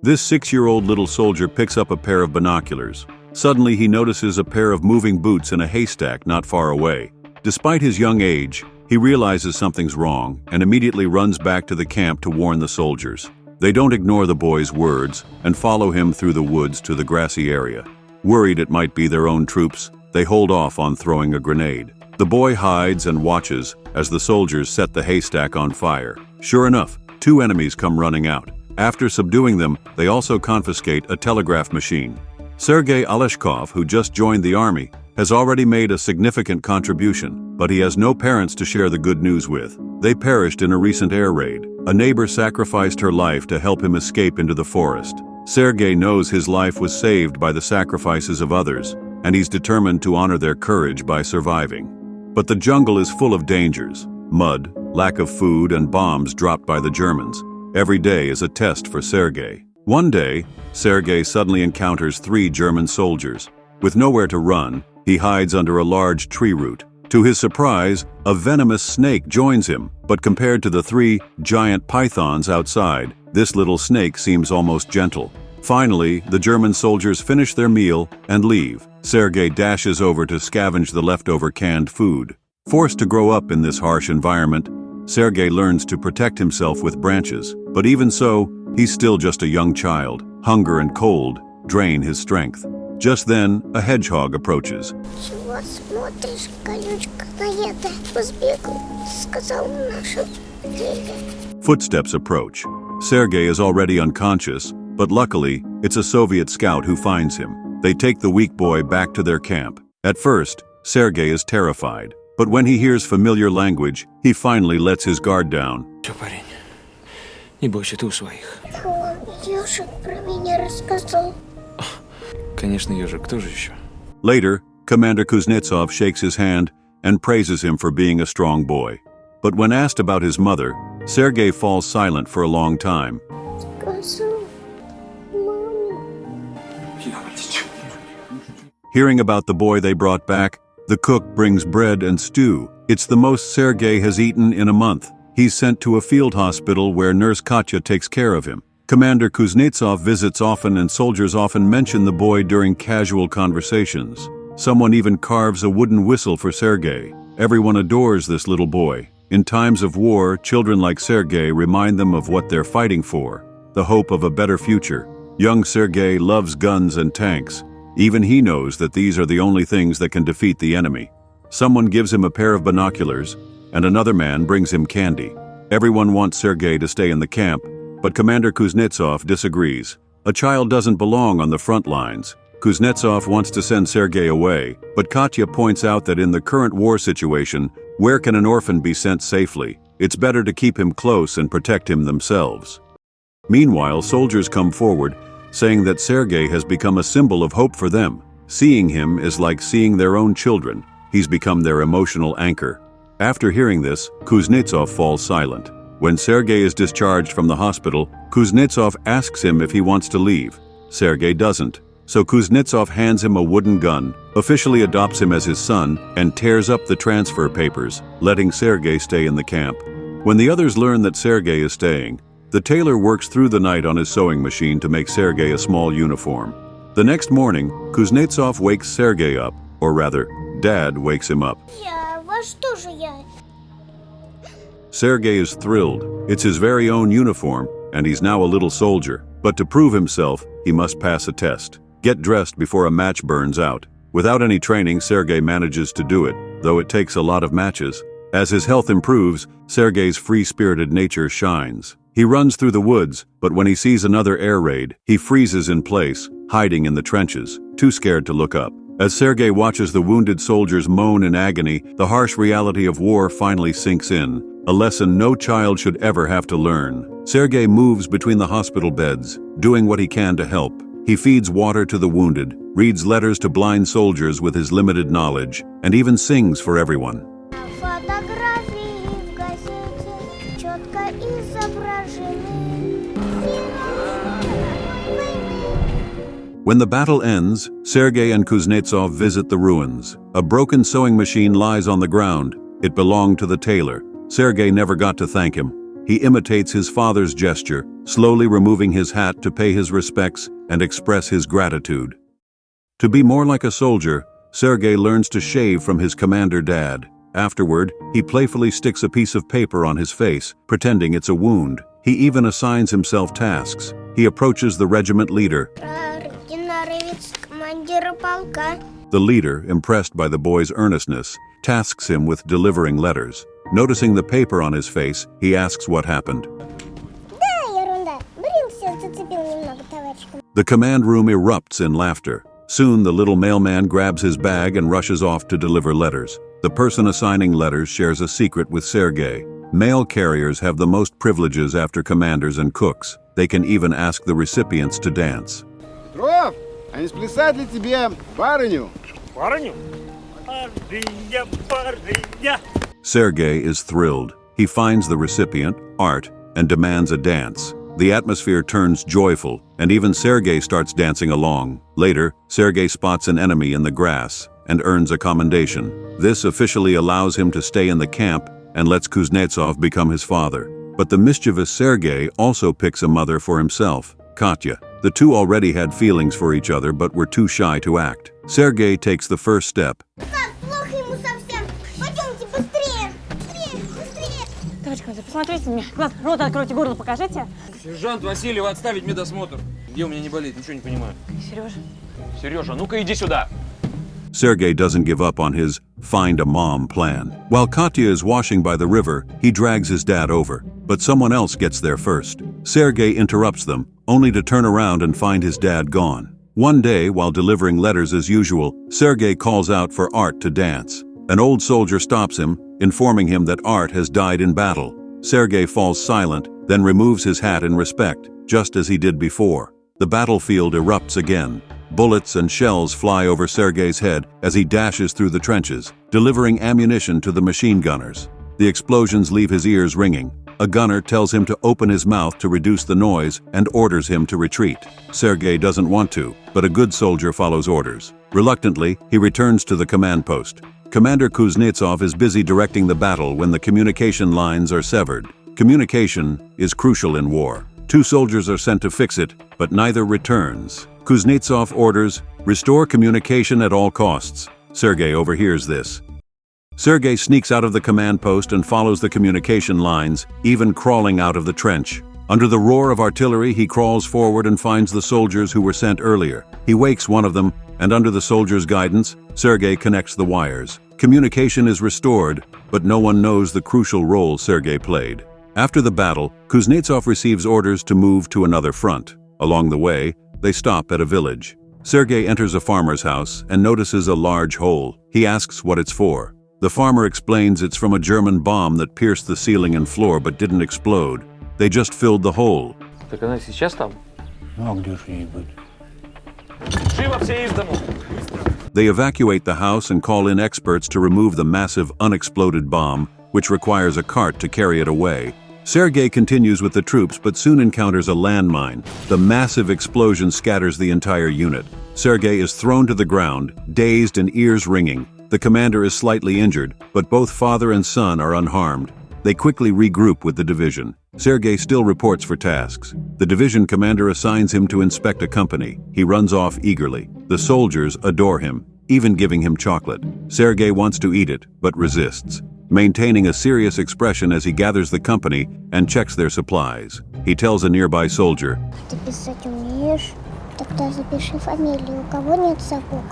This 6-year-old little soldier picks up a pair of binoculars. Suddenly he notices a pair of moving boots in a haystack not far away. Despite his young age, he realizes something's wrong and immediately runs back to the camp to warn the soldiers. They don't ignore the boy's words and follow him through the woods to the grassy area. Worried it might be their own troops, they hold off on throwing a grenade. The boy hides and watches as the soldiers set the haystack on fire. Sure enough, 2 enemies come running out. After subduing them, they also confiscate a telegraph machine. Sergei Aleshkov, who just joined the army, has already made a significant contribution, but he has no parents to share the good news with. They perished in a recent air raid. A neighbor sacrificed her life to help him escape into the forest. Sergei knows his life was saved by the sacrifices of others, and he's determined to honor their courage by surviving. But the jungle is full of dangers: mud, lack of food, and bombs dropped by the Germans. Every day is a test for Sergei. One day, Sergei suddenly encounters 3 German soldiers. With nowhere to run, he hides under a large tree root. To his surprise, a venomous snake joins him, but compared to the 3 giant pythons outside, this little snake seems almost gentle. Finally, the German soldiers finish their meal and leave. Sergei dashes over to scavenge the leftover canned food. Forced to grow up in this harsh environment, Sergei learns to protect himself with branches. But even so, he's still just a young child. Hunger and cold drain his strength. Just then, a hedgehog approaches. Чего смотришь, колючка наеда? Сбегал, сказал нашим дядя. Footsteps approach. Sergei is already unconscious, but luckily, it's a Soviet scout who finds him. They take the weak boy back to their camp. At first, Sergei is terrified, but when he hears familiar language, he finally lets his guard down. Парень, не бойся, ты у своих. Вон, ежик про меня рассказал. Конечно, ежик, кто же еще? Later, Commander Kuznetsov shakes his hand and praises him for being a strong boy. But when asked about his mother, Sergei falls silent for a long time. Сказал, мама. Hearing about the boy they brought back, the cook brings bread and stew. It's the most Sergei has eaten in a month. He's sent to a field hospital where Nurse Katya takes care of him. Commander Kuznetsov visits often, and soldiers often mention the boy during casual conversations. Someone even carves a wooden whistle for Sergei. Everyone adores this little boy. In times of war, children like Sergei remind them of what they're fighting for, the hope of a better future. Young Sergei loves guns and tanks. Even he knows that these are the only things that can defeat the enemy. Someone gives him a pair of binoculars, and another man brings him candy. Everyone wants Sergei to stay in the camp, but Commander Kuznetsov disagrees. A child doesn't belong on the front lines. Kuznetsov wants to send Sergei away, but Katya points out that in the current war situation, where can an orphan be sent safely? It's better to keep him close and protect him themselves. Meanwhile, soldiers come forward, saying that Sergei has become a symbol of hope for them. Seeing him is like seeing their own children. He's become their emotional anchor. After hearing this, Kuznetsov falls silent. When Sergei is discharged from the hospital, Kuznetsov asks him if he wants to leave. Sergei doesn't. So Kuznetsov hands him a wooden gun, officially adopts him as his son, and tears up the transfer papers, letting Sergei stay in the camp. When the others learn that Sergei is staying, the tailor works through the night on his sewing machine to make Sergei a small uniform. The next morning, Kuznetsov wakes Sergei up, or rather, Dad wakes him up. Во что же я? Sergei is thrilled. It's his very own uniform, and he's now a little soldier. But to prove himself, he must pass a test. Get dressed before a match burns out. Without any training, Sergei manages to do it, though it takes a lot of matches. As his health improves, Sergei's free-spirited nature shines. He runs through the woods, but when he sees another air raid, he freezes in place, hiding in the trenches, too scared to look up. As Sergei watches the wounded soldiers moan in agony, the harsh reality of war finally sinks in, a lesson no child should ever have to learn. Sergei moves between the hospital beds, doing what he can to help. He feeds water to the wounded, reads letters to blind soldiers with his limited knowledge, and even sings for everyone. Фотографии в газете четко изображены. When the battle ends, Sergei and Kuznetsov visit the ruins. A broken sewing machine lies on the ground. It belonged to the tailor. Sergei never got to thank him. He imitates his father's gesture, slowly removing his hat to pay his respects and express his gratitude. To be more like a soldier, Sergei learns to shave from his commander dad. Afterward, he playfully sticks a piece of paper on his face, pretending it's a wound. He even assigns himself tasks. He approaches the regiment leader. The leader, impressed by the boy's earnestness, tasks him with delivering letters. Noticing the paper on his face, he asks what happened. The command room erupts in laughter. Soon the little mailman grabs his bag and rushes off to deliver letters. The person assigning letters shares a secret with Sergei. Mail carriers have the most privileges after commanders and cooks. They can even ask the recipients to dance. Петров, а не сплясать ли тебе барыню? Барыню? Барыня, барыня. Sergei is thrilled. He finds the recipient, Art, and demands a dance. The atmosphere turns joyful, and even Sergei starts dancing along. Later, Sergei spots an enemy in the grass and earns a commendation. This officially allows him to stay in the camp and lets Kuznetsov become his father. But the mischievous Sergei also picks a mother for himself, Katya. The two already had feelings for each other but were too shy to act. Sergei takes the first step. Девочка, посмотрите мне. Глаз, рот откройте, горло покажите. Сержант Васильева, отставить медосмотр. Где у меня не болит? Ничего не понимаю. Сережа. Сережа, ну-ка иди сюда. Sergei doesn't give up on his find a mom plan. While Katya is washing by the river, he drags his dad over. But someone else gets there first. Sergei interrupts them, only to turn around and find his dad gone. One day, while delivering letters as usual, Sergei calls out for Art to dance. An old soldier stops him, informing him that Art has died in battle. Sergei falls silent, then removes his hat in respect, just as he did before. The battlefield erupts again. Bullets and shells fly over Sergei's head as he dashes through the trenches, delivering ammunition to the machine gunners. The explosions leave his ears ringing. A gunner tells him to open his mouth to reduce the noise and orders him to retreat. Sergei doesn't want to, but a good soldier follows orders. Reluctantly, he returns to the command post. Commander Kuznetsov is busy directing the battle when the communication lines are severed. Communication is crucial in war. Two soldiers are sent to fix it, but neither returns. Kuznetsov orders, "Restore communication at all costs." Sergei overhears this. Sergei sneaks out of the command post and follows the communication lines, even crawling out of the trench. Under the roar of artillery, he crawls forward and finds the soldiers who were sent earlier. He wakes one of them, and under the soldier's guidance, Sergei connects the wires. Communication is restored, but no one knows the crucial role Sergei played. After the battle, Kuznetsov receives orders to move to another front. Along the way, they stop at a village. Sergei enters a farmer's house and notices a large hole. He asks what it's for. The farmer explains it's from a German bomb that pierced the ceiling and floor but didn't explode. They just filled the hole. Так она сейчас там? Ну, а где же ей быть? Живо все из дому. They evacuate the house and call in experts to remove the massive unexploded bomb, which requires a cart to carry it away. Sergei continues with the troops but soon encounters a landmine. The massive explosion scatters the entire unit. Sergei is thrown to the ground, dazed and ears ringing. The commander is slightly injured, but both father and son are unharmed. They quickly regroup with the division. Sergei still reports for tasks. The division commander assigns him to inspect a company. He runs off eagerly. The soldiers adore him, even giving him chocolate. Sergei wants to eat it, but resists, maintaining a serious expression as he gathers the company and checks their supplies. He tells a nearby soldier, Ты писать умеешь? Тогда запиши фамилию. У кого нет сапог?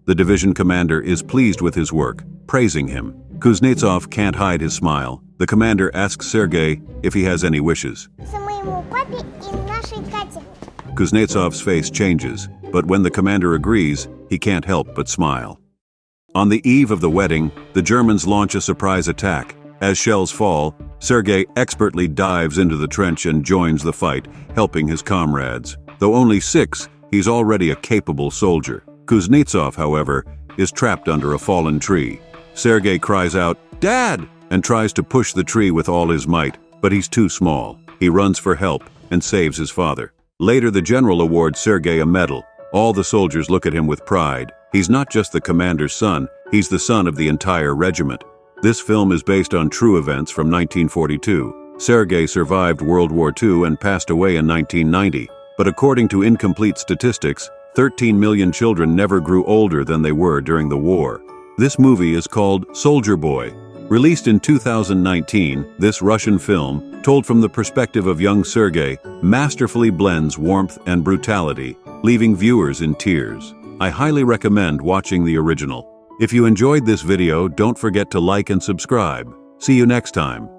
The division commander is pleased with his work, praising him. Kuznetsov can't hide his smile. The commander asks Sergei if he has any wishes. Моему папе и нашей Кате. Kuznetsov's face changes, but when the commander agrees, he can't help but smile. On the eve of the wedding, the Germans launch a surprise attack. As shells fall, Sergei expertly dives into the trench and joins the fight, helping his comrades. Though only 6, he's already a capable soldier. Kuznetsov, however, is trapped under a fallen tree. Sergei cries out, "Dad!" and tries to push the tree with all his might, but he's too small. He runs for help and saves his father. Later, the general awards Sergei a medal. All the soldiers look at him with pride. He's not just the commander's son, he's the son of the entire regiment. This film is based on true events from 1942. Sergei survived World War II and passed away in 1990, but according to incomplete statistics, 13 million children never grew older than they were during the war. This movie is called Soldier Boy. Released in 2019, this Russian film, told from the perspective of young Sergei, masterfully blends warmth and brutality, leaving viewers in tears. I highly recommend watching the original. If you enjoyed this video, don't forget to like and subscribe. See you next time.